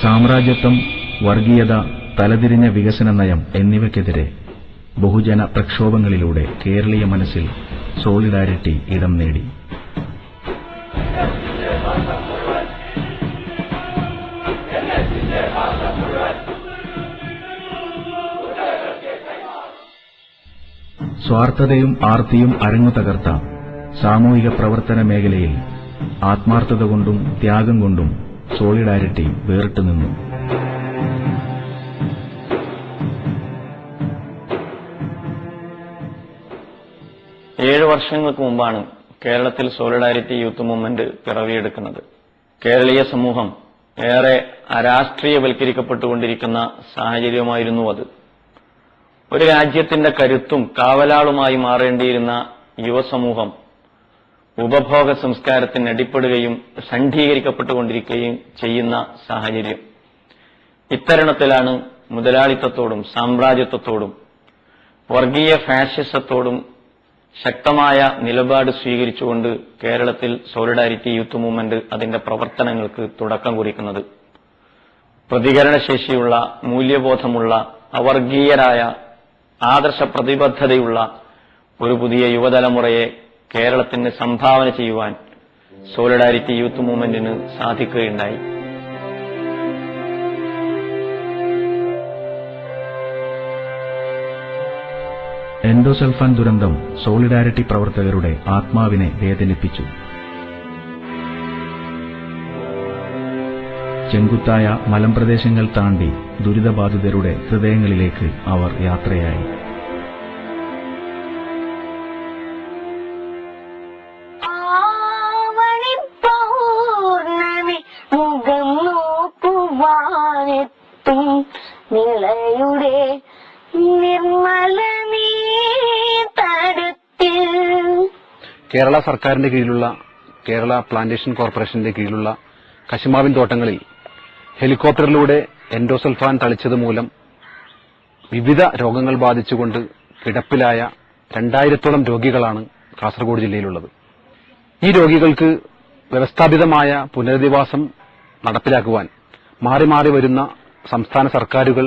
സാമ്രാജ്യത്വം, വർഗീയത, തലതിരിഞ്ഞ വികസന നയം എന്നിവയ്ക്കെതിരെ ബഹുജന പ്രക്ഷോഭങ്ങളിലൂടെ കേരളീയ മനസ്സിൽ സോളിഡാരിറ്റി ഇടം നേടി. സ്വാർത്ഥതയും ആർത്തിയും അരങ്ങു തകർത്ത സാമൂഹിക പ്രവർത്തന മേഖലയിൽ ആത്മാർത്ഥത കൊണ്ടും ത്യാഗം കൊണ്ടും സോളിഡാരിറ്റി വേറിട്ടുനിന്നു. ഏഴ് വർഷങ്ങൾക്ക് മുമ്പാണ് കേരളത്തിൽ സോളിഡാരിറ്റി യൂത്ത് മൂവ്മെന്റ് പിറവിയെടുക്കുന്നത്. കേരളീയ സമൂഹം ഏറെ അരാഷ്ട്രീയവൽക്കരിക്കപ്പെട്ടുകൊണ്ടിരിക്കുന്ന സാഹചര്യമായിരുന്നു അത്. ഒരു രാജ്യത്തിന്റെ കരുത്തും കാവലാളുമായി മാറേണ്ടിയിരുന്ന യുവസമൂഹം ഉപഭോഗ സംസ്കാരത്തിന് അടിപ്പെടുകയും ഷണ്ഡീകരിക്കപ്പെട്ടുകൊണ്ടിരിക്കുകയും ചെയ്യുന്ന സാഹചര്യം. ഇത്തരുണത്തിലാണ് മുതലാളിത്തത്തോടും സാമ്രാജ്യത്വത്തോടും വർഗീയ ഫാഷിസത്തോടും ശക്തമായ നിലപാട് സ്വീകരിച്ചുകൊണ്ട് കേരളത്തിൽ സോളിഡാരിറ്റി യൂത്ത് മൂവ്മെന്റ് അതിന്റെ പ്രവർത്തനങ്ങൾക്ക് തുടക്കം കുറിക്കുന്നത്. പ്രതികരണശേഷിയുള്ള, മൂല്യബോധമുള്ള, അവർഗീയരായ, ആദർശ പ്രതിബദ്ധതയുള്ള ഒരു പുതിയ യുവതലമുറയെ കേരളത്തിന് സംഭാവന ചെയ്യുവാൻ സോളിഡാരിറ്റി യൂത്ത് മൂവ്മെന്റിന് സാധിക്കുകയുണ്ടായി. എൻഡോസൾഫാൻ ദുരന്തം സോളിഡാരിറ്റി പ്രവർത്തകരുടെ ആത്മാവിനെ വേദനിപ്പിച്ചു. ചെങ്കുത്തായ മലമ്പ്രദേശങ്ങൾ താണ്ടി ദുരിതബാധിതരുടെ ഹൃദയങ്ങളിലേക്ക് അവർ യാത്രയായി. നിളയുടെ നിർമ്മല കേരള സർക്കാരിന്റെ കീഴിലുള്ള കേരള പ്ലാന്റേഷൻ കോർപ്പറേഷന്റെ കീഴിലുള്ള കശുമാവിൻ തോട്ടങ്ങളിൽ ഹെലികോപ്റ്ററിലൂടെ എൻഡോസൾഫാൻ തളിച്ചതുമൂലം വിവിധ രോഗങ്ങൾ ബാധിച്ചുകൊണ്ട് കിടപ്പിലായ 2000-ഓളം രോഗികളാണ് കാസർഗോഡ് ജില്ലയിലുള്ളത്. ഈ രോഗികൾക്ക് വ്യവസ്ഥാപിതമായ പുനരധിവാസം നടപ്പിലാക്കുവാൻ മാറി മാറി വരുന്ന സംസ്ഥാന സർക്കാരുകൾ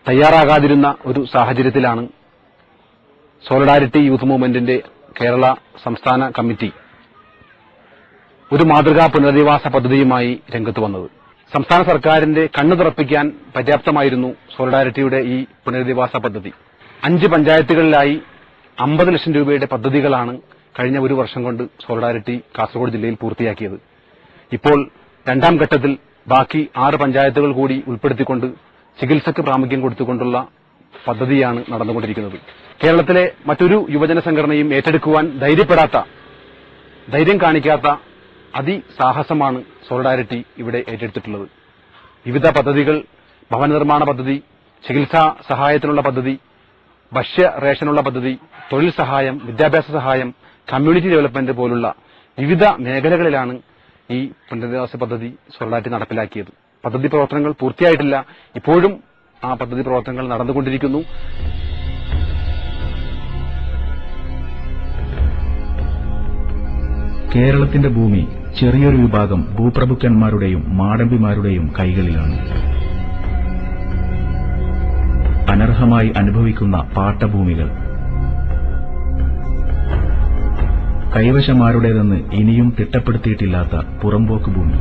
തയ്യാറാകാതിരുന്ന ഒരു സാഹചര്യത്തിലാണ് സോളിഡാരിറ്റി യൂത്ത് മൂവ്മെന്റിന്റെ കേരള സംസ്ഥാന കമ്മിറ്റി ഒരു മാതൃകാ പുനരധിവാസ പദ്ധതിയുമായി രംഗത്ത് വന്നത്. സംസ്ഥാന സർക്കാരിന്റെ കണ്ണു തുറപ്പിക്കാൻ പര്യാപ്തമായിരുന്നു സോളിഡാരിറ്റിയുടെ ഈ പുനരധിവാസ പദ്ധതി. 5 പഞ്ചായത്തുകളിലായി 50 ലക്ഷം രൂപയുടെ പദ്ധതികളാണ് കഴിഞ്ഞ ഒരു വർഷം കൊണ്ട് സോളിഡാരിറ്റി കാസർഗോഡ് ജില്ലയിൽ പൂർത്തിയാക്കിയത്. ഇപ്പോൾ രണ്ടാം ഘട്ടത്തിൽ ബാക്കി 6 പഞ്ചായത്തുകൾ കൂടി ഉൾപ്പെടുത്തിക്കൊണ്ട് ചികിത്സയ്ക്ക് പ്രാമുഖ്യം കൊടുത്തുകൊണ്ടുള്ള പദ്ധതിയാണ് നടന്നുകൊണ്ടിരിക്കുന്നത്. കേരളത്തിലെ മറ്റൊരു യുവജന സംഘടനയും ഏറ്റെടുക്കുവാൻ ധൈര്യം കാണിക്കാത്ത അതിസാഹസമാണ് സോളിഡാരിറ്റി ഇവിടെ ഏറ്റെടുത്തിട്ടുള്ളത്. വിവിധ പദ്ധതികൾ, ഭവന നിർമ്മാണ പദ്ധതി, ചികിത്സാ സഹായത്തിനുള്ള പദ്ധതി, ഭക്ഷ്യ റേഷനുള്ള പദ്ധതി, തൊഴിൽ സഹായം, വിദ്യാഭ്യാസ സഹായം, കമ്മ്യൂണിറ്റി ഡെവലപ്മെന്റ് പോലുള്ള വിവിധ മേഖലകളിലാണ് ഈ പുനരധിവാസ പദ്ധതി സോളിഡാരിറ്റി നടപ്പിലാക്കിയത്. പദ്ധതി പ്രവർത്തനങ്ങൾ പൂർത്തിയായിട്ടില്ല. ഇപ്പോഴും ആ പദ്ധതി പ്രവർത്തനങ്ങൾ നടന്നുകൊണ്ടിരിക്കുന്നു. കേരളത്തിന്റെ ഭൂമി ചെറിയൊരു വിഭാഗം ഭൂപ്രഭുക്കന്മാരുടെയും മാടമ്പിമാരുടെയും കൈകളിലാണ്. അനർഹമായി അനുഭവിക്കുന്ന പാട്ടഭൂമികൾ കൈവശമാരുടേതെന്ന് ഇനിയും തിട്ടപ്പെടുത്തിയിട്ടില്ലാത്ത പുറമ്പോക്ക് ഭൂമി.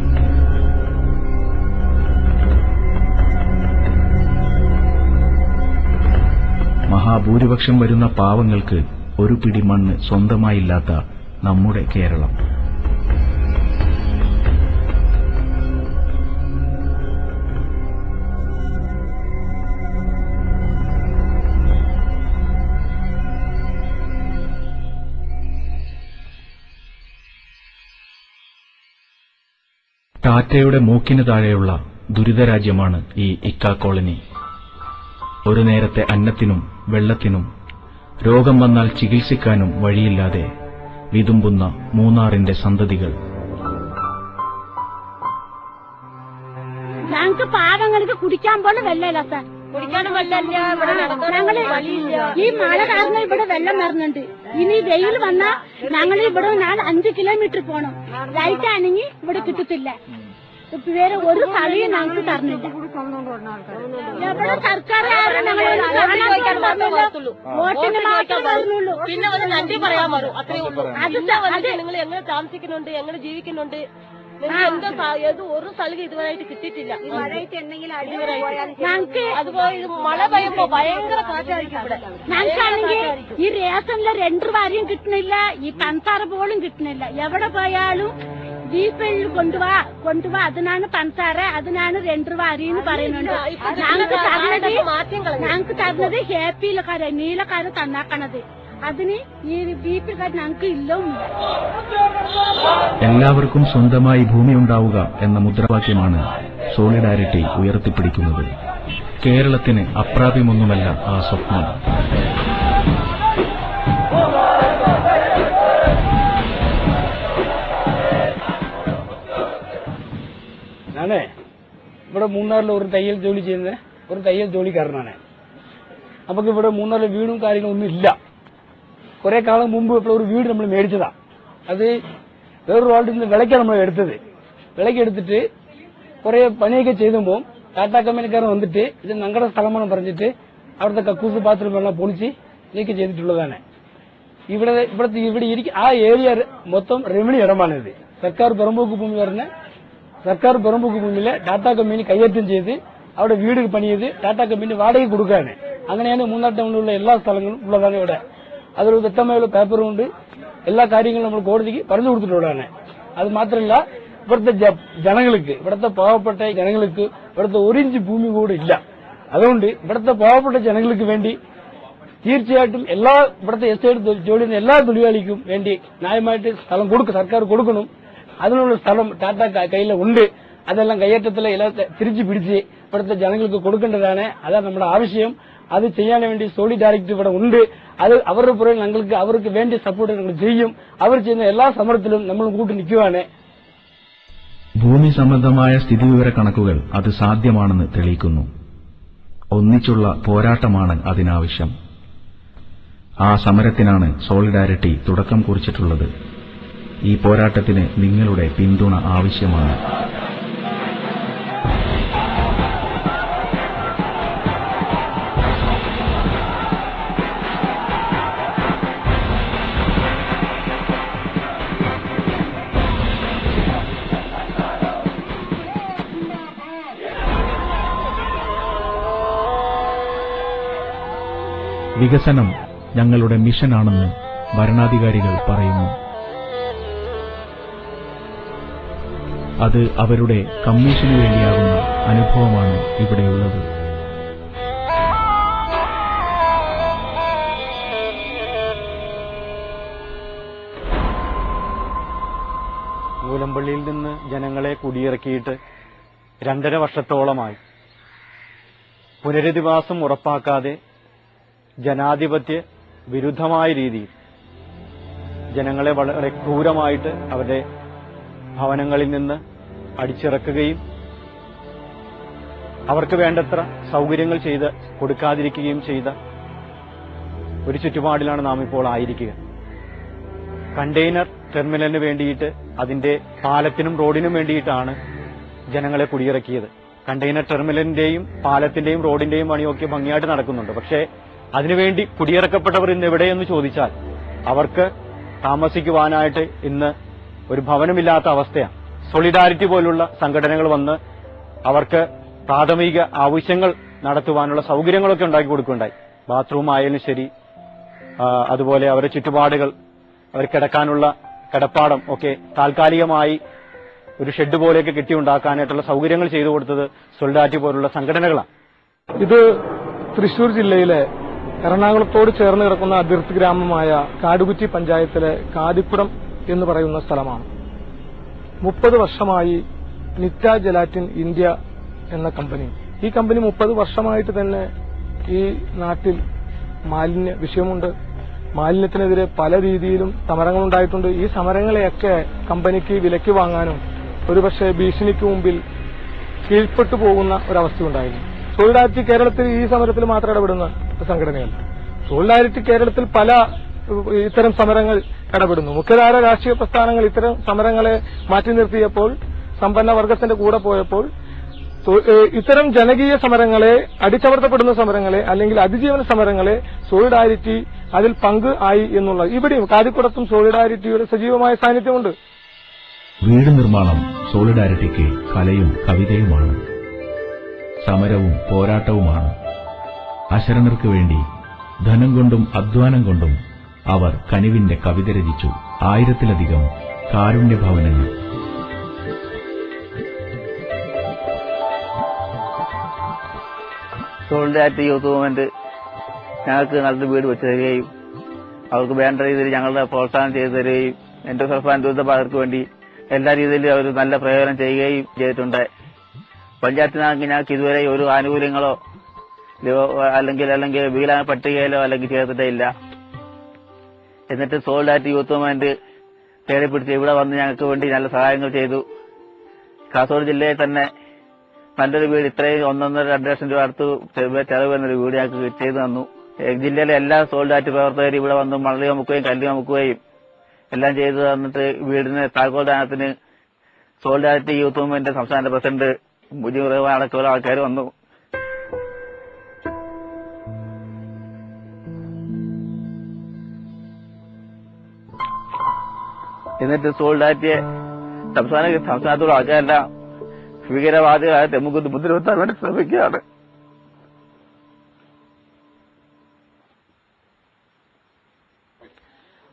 മഹാഭൂരിപക്ഷം വരുന്ന പാവങ്ങൾക്ക് ഒരു പിടി മണ്ണ് സ്വന്തമായില്ലാത്ത നമ്മുടെ കേരളം. ടാറ്റയുടെ മൂക്കിന് താഴെയുള്ള ദുരിതരാജ്യമാണ് ഈ ഇക്ക കോളനി. ഒരു നേരത്തെ അന്നത്തിനും വെള്ളത്തിനും രോഗം വന്നാൽ ചികിത്സിക്കാനും വഴിയില്ലാതെ വിതുമ്പുന്ന മൂന്നാറിന്റെ സന്തതികൾ. ഞങ്ങൾക്ക് പാവങ്ങൾക്ക് കുടിക്കാൻ പോലും വെള്ളമില്ല സാർ. കുടിക്കാനും വെള്ളമില്ല. ഞങ്ങള് ഈ മഴ കാരണം ഇവിടെ വെള്ളം വരുന്നുണ്ട്. ഇനി വെയിൽ വന്നാൽ ഞങ്ങൾ ഇവിടെ 5 കിലോമീറ്റർ പോണം. ലൈറ്റ് ആണെങ്കിൽ ഇവിടെ കിട്ടത്തില്ല. വേറെ ഒരു കളിയും ഞങ്ങൾക്ക് തരുന്നില്ല. എവിടെ സർക്കാർ വോട്ടിന് മാത്രമേ പറഞ്ഞുള്ളൂ. പിന്നെ ഒരു നന്ദി പറയാൻ വരും, അത്രേ ഉള്ളൂ. നിങ്ങൾ എങ്ങനെ താമസിക്കുന്നുണ്ട്, എങ്ങനെ ജീവിക്കുന്നുണ്ട്, ഒരു സ്ഥലം ഇതുവരായിട്ട് കിട്ടിയിട്ടില്ല. ഞങ്ങൾക്ക് അതുപോലെ മഴ പെയ്യുമ്പോ ഭയങ്കര കാറ്റായിരിക്കും ഇവിടെ. ഞങ്ങൾക്കാണെങ്കിൽ ഈ റേഷനിലെ 2 രൂപ അരിയും കിട്ടുന്നില്ല, ഈ പഞ്ചസാര പോലും കിട്ടുന്നില്ല. എവിടെ പോയാലും ബീപ്പിൽ കൊണ്ടുപോവാ അതിനാണ് പഞ്ചസാര, അതിനാണ് 2 രൂപ അരിയെന്ന് പറയുന്നുണ്ട്. ഞങ്ങൾക്ക് തരുന്നത് ഹാപ്പിയിലക്കാരെ നീലക്കാരെ തന്നാക്കണത്, അതിന് ഈ ബീപ്പിൽക്കാർ ഞങ്ങൾക്ക് ഇല്ലും. എല്ലാവർക്കും സ്വന്തമായി ഭൂമി ഉണ്ടാവുക എന്ന മുദ്രാവാക്യമാണ് സോളിഡാരിറ്റി ഉയർത്തിപ്പിടിക്കുന്നത്. കേരളത്തിന് അപ്രാപ്യമൊന്നുമല്ല ആ സ്വപ്നം. ഞാനേ ഇവിടെ മൂന്നാറിൽ ഒരു തയ്യൽ ജോലി ചെയ്യുന്ന ഒരു തയ്യൽ ജോലിക്കാരനാണ്. നമുക്ക് ഇവിടെ മൂന്നാറിൽ വീടും കാര്യങ്ങളൊന്നും ഇല്ല. കുറെ കാലം മുമ്പ് ഇപ്പോൾ ഒരു വീട് നമ്മൾ മേടിച്ചതാ. അത് വേറൊരു ആളുടെ നിന്ന് വിലയ്ക്കാണ് നമ്മൾ എടുത്തത്. വിലയ്ക്ക് എടുത്തിട്ട് കുറെ പണിയൊക്കെ ചെയ്തുമ്പോൾ ടാറ്റാ കമ്പനിക്കാരൻ വന്നിട്ട് ഇത് ഞങ്ങളുടെ സ്ഥലമാണെന്ന് പറഞ്ഞിട്ട് അവിടുത്തെ കക്കൂസ് ബാത്റൂം എല്ലാം പൊളിച്ച് നീക്കം ചെയ്തിട്ടുള്ളതാണ്. ഇവിടെ ആ ഏരിയ മൊത്തം റെവന്യൂ ഇടമാണിത്. സർക്കാർ പുറമ്പോക്ക് ഭൂമി പറഞ്ഞ സർക്കാർ പുറമ്പോക്ക് ഭൂമിയിലെ ടാറ്റാ കമ്പനി കൈയേറ്റം ചെയ്ത് അവിടെ വീട് പണി ചെയ്ത് ടാറ്റാ കമ്പനി വാടകയ്ക്ക് കൊടുക്കുകയാണ്. അങ്ങനെയാണ് മൂന്നാർ ടൗണിലുള്ള എല്ലാ സ്ഥലങ്ങളും ഉള്ളതാണ് ഇവിടെ. അതൊരു വ്യക്തമായുള്ള പേപ്പറും ഉണ്ട്. എല്ലാ കാര്യങ്ങളും നമ്മൾ കോടതിക്ക് പറഞ്ഞു കൊടുത്തിട്ടുള്ളതാണ്. അത് മാത്രമല്ല ഇവിടുത്തെ ജനങ്ങൾക്ക്, ഇവിടുത്തെ പാവപ്പെട്ട ജനങ്ങൾക്ക് ഇവിടുത്തെ 1 ഇഞ്ച് ഭൂമി കൂടെ ഇല്ല. അതുകൊണ്ട് ഇവിടുത്തെ പാവപ്പെട്ട ജനങ്ങൾക്ക് വേണ്ടി തീർച്ചയായിട്ടും ഇവിടുത്തെ എസ്റ്റേറ്റ് ജോലി ചെയ്യുന്ന എല്ലാ തൊഴിലാളിക്കും വേണ്ടി ന്യായമായിട്ട് സ്ഥലം സർക്കാർ കൊടുക്കണം. അതിനുള്ള സ്ഥലം ടാറ്റ കയ്യിൽ ഉണ്ട്. അതെല്ലാം കയ്യേറ്റത്തിലെ തിരിച്ചു പിടിച്ച് ഇവിടുത്തെ ജനങ്ങൾക്ക് കൊടുക്കേണ്ടതാണ്. അതാണ് നമ്മുടെ ആവശ്യം. അത് ചെയ്യാൻ വേണ്ടി സോളിഡാരിറ്റി ഇവിടെ ഉണ്ട്. അത് അവരുടെ പുറകെ ഞങ്ങൾക്ക് അവർക്ക് വേണ്ടി സപ്പോർട്ട് ഞങ്ങൾ ചെയ്യും. അവർ ചെയ്യുന്ന എല്ലാ സമരത്തിലും നമ്മൾ കൂട്ടി നിൽക്കുവാണ്. ഭൂമി സംബന്ധമായ സ്ഥിതിവിവര കണക്കുകൾ അത് സാധ്യമാണെന്ന് തെളിയിക്കുന്നു. ഒന്നിച്ചുള്ള പോരാട്ടമാണ് അതിനാവശ്യം. ആ സമരത്തിനാണ് സോളിഡാരിറ്റി തുടക്കം കുറിച്ചിട്ടുള്ളത്. ഈ പോരാട്ടത്തിന് നിങ്ങളുടെ പിന്തുണ ആവശ്യമാണ്. വികസനം ഞങ്ങളുടെ മിഷനാണെന്ന് ഭരണാധികാരികൾ പറയുന്നു. അത് അവരുടെ കമ്മീഷന് വേണ്ടിയാകുന്ന അനുഭവമാണ് ഇവിടെയുള്ളത്. മൂലമ്പള്ളിയിൽ നിന്ന് ജനങ്ങളെ കുടിയിറക്കിയിട്ട് 2.5 വർഷത്തോളമായി. പുനരധിവാസം ഉറപ്പാക്കാതെ ജനാധിപത്യ വിരുദ്ധമായ രീതിയിൽ ജനങ്ങളെ വളരെ ക്രൂരമായിട്ട് അവരുടെ ഭവനങ്ങളിൽ നിന്ന് അടിച്ചിറക്കുകയും അവർക്ക് വേണ്ടത്ര സൗകര്യങ്ങൾ ചെയ്ത് കൊടുക്കാതിരിക്കുകയും ചെയ്ത ഒരു ചുറ്റുപാടിലാണ് നാം ഇപ്പോൾ ആയിരിക്കുക. കണ്ടെയ്നർ ടെർമിനലിന് വേണ്ടിയിട്ട് അതിന്റെ പാലത്തിനും റോഡിനും വേണ്ടിയിട്ടാണ് ജനങ്ങളെ കുടിയിറക്കിയത്. കണ്ടെയ്നർ ടെർമിനലിന്റെയും പാലത്തിന്റെയും റോഡിന്റെയും പണിയൊക്കെ ഭംഗിയായിട്ട് നടക്കുന്നുണ്ട്. പക്ഷേ അതിനുവേണ്ടി കുടിയിറക്കപ്പെട്ടവർ ഇന്ന് എവിടെയെന്ന് ചോദിച്ചാൽ അവർക്ക് താമസിക്കുവാനായിട്ട് ഇന്ന് ഒരു ഭവനമില്ലാത്ത അവസ്ഥയാണ്. സോളിഡാരിറ്റി പോലുള്ള സംഘടനകൾ വന്ന് അവർക്ക് പ്രാഥമിക ആവശ്യങ്ങൾ നടത്തുവാനുള്ള സൗകര്യങ്ങളൊക്കെ ഉണ്ടാക്കി കൊടുക്കുകയുണ്ടായി. ബാത്റൂം ആയാലും ശരി, അതുപോലെ അവരുടെ ചുറ്റുപാടുകൾ, അവർ കിടക്കാനുള്ള കിടപ്പാടം ഒക്കെ താൽക്കാലികമായി ഒരു ഷെഡ് പോലെയൊക്കെ കെട്ടിയുണ്ടാക്കാനായിട്ടുള്ള സൗകര്യങ്ങൾ ചെയ്തു കൊടുത്തത് സോളിഡാരിറ്റി പോലുള്ള സംഘടനകളാണ്. ഇത് തൃശൂർ ജില്ലയിലെ എറണാകുളത്തോട് ചേർന്ന് കിടക്കുന്ന അതിർത്തി ഗ്രാമമായ കാടുകുറ്റി പഞ്ചായത്തിലെ കാതിക്കുടം എന്ന് പറയുന്ന സ്ഥലമാണ്. 30 വർഷമായി നിറ്റ ജലാറ്റിൻ ഇന്ത്യ എന്ന കമ്പനി, ഈ കമ്പനി 30 വർഷമായിട്ട് തന്നെ ഈ നാട്ടിൽ മാലിന്യ വിഷയമുണ്ട്. മാലിന്യത്തിനെതിരെ പല രീതിയിലും സമരങ്ങളുണ്ടായിട്ടുണ്ട്. ഈ സമരങ്ങളെയൊക്കെ കമ്പനിക്ക് വിലയ്ക്ക് വാങ്ങാനും ഒരുപക്ഷെ ഭീഷണിക്ക് മുമ്പിൽ കീഴ്പ്പെട്ടു പോകുന്ന ഒരവസ്ഥയുണ്ടായിരുന്നു. സോളിഡാരിറ്റി കേരളത്തിൽ ഈ സമരത്തിൽ മാത്രം ഇടപെടുന്ന സംഘടനയല്ല. സോളിഡാരിറ്റി കേരളത്തിൽ പല ഇത്തരം സമരങ്ങൾ ഇടപെടുന്നു. മുഖ്യധാര രാഷ്ട്രീയ പ്രസ്ഥാനങ്ങൾ ഇത്തരം സമരങ്ങളെ മാറ്റി നിർത്തിയപ്പോൾ സമ്പന്ന വർഗത്തിന്റെ കൂടെ പോയപ്പോൾ ഇത്തരം ജനകീയ സമരങ്ങളെ, അടിച്ചമർത്തപ്പെടുന്ന സമരങ്ങളെ അല്ലെങ്കിൽ അതിജീവന സമരങ്ങളെ സോളിഡാരിറ്റി അതിൽ പങ്ക് ആയി എന്നുള്ളത്. ഇവിടെയും കാതിക്കുടത്തും സോളിഡാരിറ്റിയുടെ സജീവമായ സാന്നിധ്യമുണ്ട്. വീട് നിർമ്മാണം സോളിഡാരിറ്റിക്ക് കലയും കവിതയുമാണ്, സമരവും പോരാട്ടവുമാണ്. അശരണർക്ക് വേണ്ടി ധനം കൊണ്ടും അധ്വാനം കൊണ്ടും അവർ കനിവിന്റെ കവിത രചിച്ചു. 1000-ലധികം കാരുണ്യഭവനങ്ങൾ. സോളിഡാരിറ്റി യൂത്ത് മൂവ്മെന്റ് ഞങ്ങൾക്ക് നല്ലൊരു വീട് വെച്ചു തരികയും അവർക്ക് വേണ്ട രീതിയിൽ ഞങ്ങളുടെ പ്രോത്സാഹനം ചെയ്തു തരികയും എൻഡോസൾഫാൻ ദുരിതബാധിതർക്ക് വേണ്ടി എല്ലാ രീതിയിലും അവർ നല്ല പ്രയോജനം ചെയ്യുകയും ചെയ്തിട്ടുണ്ട്. പഞ്ചായത്തിനാണെങ്കിൽ ഞങ്ങൾക്ക് ഇതുവരെ ഒരു ആനുകൂല്യങ്ങളോ അല്ലെങ്കിൽ വികലാംഗ പട്ടികയിലോ അല്ലെങ്കിൽ ചേർത്തിട്ടേ ഇല്ല. എന്നിട്ട് സോളിഡാരിറ്റി യൂത്ത് മൂവ്മെന്റ് തേടിപ്പിടിച്ച് ഇവിടെ വന്ന് ഞങ്ങൾക്ക് വേണ്ടി നല്ല സഹായങ്ങൾ ചെയ്തു. കാസർഗോഡ് ജില്ലയിൽ തന്നെ നല്ലൊരു വീട്, ഇത്രയും 1.5-2 ലക്ഷം രൂപ അടുത്ത് ചെലവ് വരുന്നൊരു വീട് ഞങ്ങൾക്ക് ചെയ്തു തന്നു. ജില്ലയിലെ എല്ലാ സോളിഡാരിറ്റി പ്രവർത്തകരും ഇവിടെ വന്ന് മണൽ കമുക്കുകയും കല്ല് കമുക്കുകയും എല്ലാം ചെയ്തു തന്നിട്ട് വീടിന് താക്കോൽ ദാനത്തിന് സോളിഡാരിറ്റി യൂത്ത് മൂവ്മെന്റ് സംസ്ഥാന പ്രസിഡന്റ് മുജീബ് റഹ്മാൻ അടക്കമുള്ള ആൾക്കാർ വന്നു. എന്നിട്ട് സോളിഡാരിറ്റിയെ സംസ്ഥാനത്തുള്ള ആൾക്കാരെല്ലാം ഭീകരവാദികളായ തെമുകുത്ത് മുദ്രവെത്താൻ വേണ്ടി ശ്രമിക്കുകയാണ്.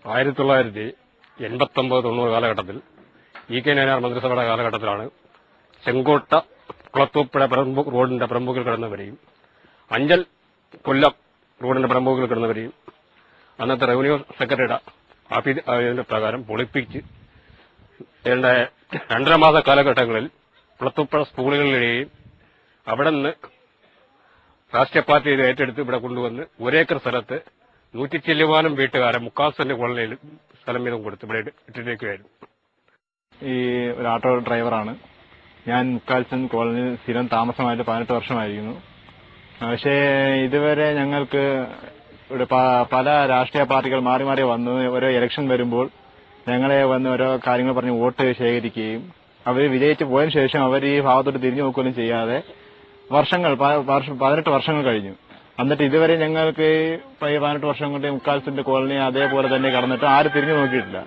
ആയിരത്തി 1989-90 കാലഘട്ടത്തിൽ ഇ കെ നയനാർ മന്ത്രിസഭയുടെ കാലഘട്ടത്തിലാണ് ചെങ്കോട്ട കുളത്തൂപ്പുഴ റോഡിന്റെ പ്രമുഖിൽ കിടന്നവരെയും അഞ്ചൽ കൊല്ലം റോഡിന്റെ പ്രമുഖിൽ കിടന്നവരെയും അന്നത്തെ റവന്യൂ സെക്രട്ടറിയുടെ ആഫീസിന്റെ പ്രകാരം പൊളിപ്പിച്ച് 2.5 മാസ കാലഘട്ടങ്ങളിൽ കുളത്തൂപ്പുഴ സ്കൂളുകളിലെയും അവിടെ നിന്ന് രാഷ്ട്രീയ പാർട്ടി ഏറ്റെടുത്ത് ഇവിടെ കൊണ്ടുവന്ന് 1 ഏക്കർ സ്ഥലത്ത് 100 ചില്ലുവാനും വീട്ടുകാരെ 3/4 സെന്റ് കോളനിയിൽ സ്ഥലം വീതം കൊടുത്ത് ഇവിടെ ഇട്ടിരിക്കുകയായിരുന്നു. ഈ ഒരു ഓട്ടോ ഡ്രൈവറാണ് ഞാൻ. 3/4 സെന്റ് കോളനിയിൽ സ്ഥിരം താമസമായിട്ട് 18 വർഷമായിരിക്കുന്നു. പക്ഷേ ഇതുവരെ ഞങ്ങൾക്ക് ഇവിടെ പല രാഷ്ട്രീയ പാർട്ടികൾ മാറി മാറി വന്ന് ഓരോ ഇലക്ഷൻ വരുമ്പോൾ ഞങ്ങളെ വന്ന് ഓരോ കാര്യങ്ങൾ പറഞ്ഞ് വോട്ട് ശേഖരിക്കുകയും അവർ വിജയിച്ചു പോയതിനു ശേഷം അവർ ഈ ഭാഗത്തോട്ട് തിരിഞ്ഞു നോക്കുകയും ചെയ്യാതെ 18 വർഷങ്ങൾ കഴിഞ്ഞു. എന്നിട്ട് ഇതുവരെ ഞങ്ങൾക്ക് 18 വർഷം കൊണ്ട് 3/4 സെന്റ് കോളനി അതേപോലെ തന്നെ കടന്നിട്ട് ആരും തിരിഞ്ഞു നോക്കിയിട്ടില്ല.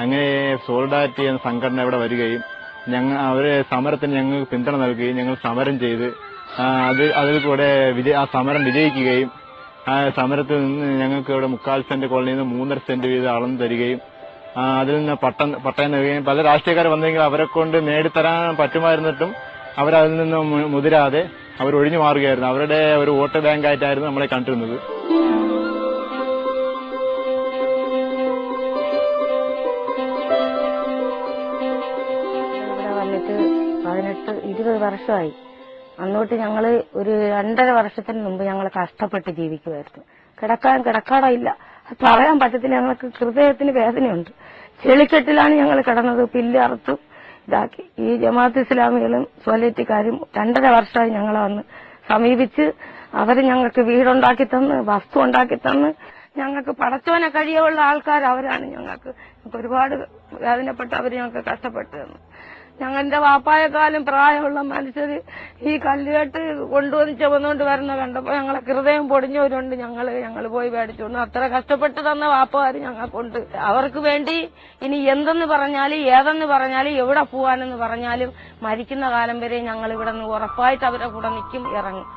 അങ്ങനെ സോളിഡാരിറ്റി എന്ന സംഘടന ഇവിടെ വരികയും അവര് സമരത്തിന് ഞങ്ങൾക്ക് പിന്തുണ നൽകുകയും ഞങ്ങൾ സമരം ചെയ്ത് അതിൽ കൂടെ ആ സമരം വിജയിക്കുകയും ആ സമരത്തിൽ നിന്ന് ഞങ്ങൾക്ക് ഇവിടെ 3/4 സെന്റ് കോളനിയിൽ നിന്ന് 3.5 സെന്റ് വീതം അളന്നു തരികയും അതിൽ നിന്ന് പട്ടയം നൽകുകയും പല രാഷ്ട്രീയക്കാർ വന്നെങ്കിൽ അവരെ കൊണ്ട് നേടിത്തരാൻ പറ്റുമായിരുന്നിട്ടും അവരതിൽ നിന്ന് മുതിരാതെ അവർ ഒഴിഞ്ഞു മാറുകയായിരുന്നു. അവരുടെ ഒരു വോട്ട് ബാങ്കായിട്ടായിരുന്നു നമ്മളെ കണ്ടിരുന്നത്. ഇവിടെ വന്നിട്ട് 18-20 വർഷമായി. അന്നോട്ട് ഞങ്ങള് ഒരു 2.5 വർഷത്തിന് മുമ്പ് ഞങ്ങൾ കഷ്ടപ്പെട്ട് ജീവിക്കുമായിരുന്നു. കിടക്കാടില്ല, പറയാൻ പറ്റത്തില്ല. ഞങ്ങൾക്ക് ഹൃദയത്തിന് വേദനയുണ്ട്. ചെളിക്കെട്ടിലാണ് ഞങ്ങൾ കിടന്നത്. പില്ല് അറുത്തു ഇതാക്കി. ഈ ജമാഅത്ത് ഇസ്ലാമികളും സോലിയറ്റിക്കാരും 2.5 വർഷമായി ഞങ്ങളെ വന്ന് സമീപിച്ച് അവര് ഞങ്ങൾക്ക് വീടുണ്ടാക്കി തന്ന്, വസ്തു ഉണ്ടാക്കി തന്ന്, ഞങ്ങൾക്ക് പടച്ചോനെ കഴിയുള്ള ആൾക്കാർ അവരാണ്. ഞങ്ങൾക്ക് ഒരുപാട് വേദനപ്പെട്ട് അവർ ഞങ്ങൾക്ക് കഷ്ടപ്പെട്ടു തന്നു. ഞങ്ങളുടെ വാപ്പായെക്കാളും പ്രായമുള്ള മനുഷ്യർ ഈ കല്ലുകെട്ട് കൊണ്ടുവന്ന് ചുമന്നുകൊണ്ട് വരുന്ന കണ്ടപ്പോൾ ഞങ്ങളെ ഹൃദയം പൊടിഞ്ഞവരുണ്ട്. ഞങ്ങൾ പോയി മേടിച്ചുകൊണ്ട് അത്ര കഷ്ടപ്പെട്ട് തന്ന വാപ്പമാര് ഞങ്ങൾക്കുണ്ട്. അവർക്ക് വേണ്ടി ഇനി എന്തെന്ന് പറഞ്ഞാലും ഏതെന്ന് പറഞ്ഞാലും എവിടെ പോവാനെന്ന് പറഞ്ഞാലും മരിക്കുന്ന കാലം വരെ ഞങ്ങൾ ഇവിടെ നിന്ന് ഉറപ്പായിട്ട് അവരെ കൂടെ നിൽക്കും, ഇറങ്ങും.